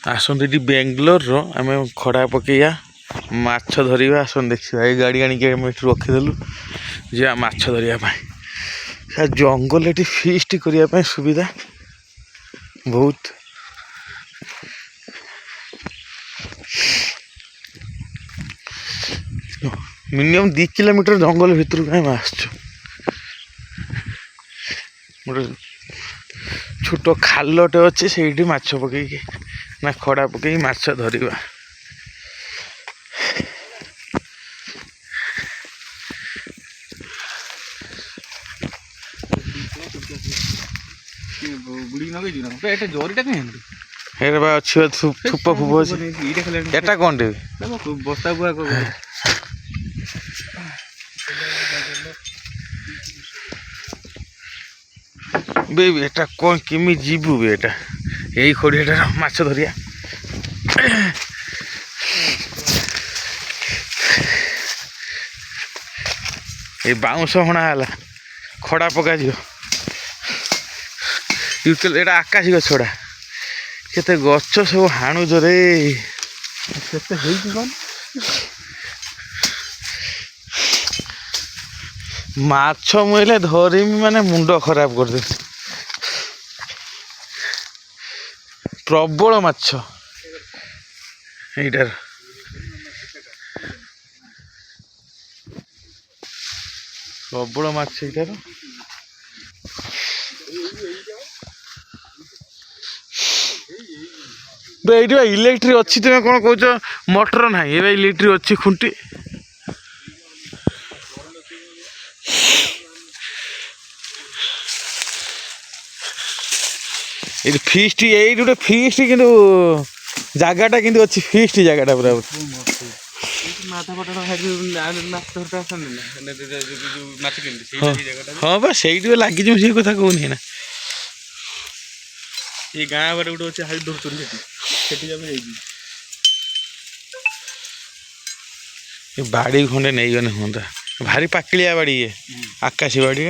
आसते ये बेंगलोर आम खड़ा पकईया माछ धरिया आसन देखा ये गाड़ी आनिक रखीदेलु जा माछ धरिया जंगल ये फिस्ट करने सुविधा बहुत मिनिमम 2 किलोमीटर जंगल भितर कहीं आसचु गोटे छोट खालटे अच्छे से माछ पकईकी ना खड़ा पकई माछ धरिबा थुप फुप एटा कौन बस्ता बेटा कौन किमी जीवु बेटा यही खड़िया माछ धरिया ये बाउंश हणाला खड़ा पका एटा आकाशी गछड़ा केते गछ सब हाणुज रे माछ मुइले धरिमी माने मुंड खराब कर दे प्रबल माछ एटार प्रबल माछ एटार ये इलेक्ट्रिक अच्छी तुम कौन कौच मोटर ना ये इलेक्ट्रिक अच्छी खुंटी ये फिस्ट ये गोटे फिस्ट कि जगटा कि अच्छी फिस्ट जगटा पूरा हाँ बा से लगे से कथा कहनी ना ये गाँव बारे गोटे अच्छे हाई धर बाड़ी खंडे नहीं गने हाँ भारी पाकिलिया बाड़ी ये आकाशी बाड़ी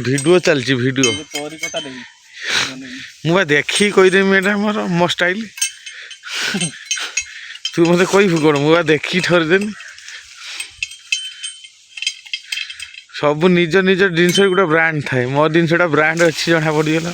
भिडियो चलती भिडियो मुझे देखी कहीदेमी एटा मोर मो स्टाइल तू मत कह कौन मुझे देखी ठरदेनी सब निज निज जिनस गोटे ब्रांड थाए मो जिनसा ब्रांड अच्छी जना पड़गला।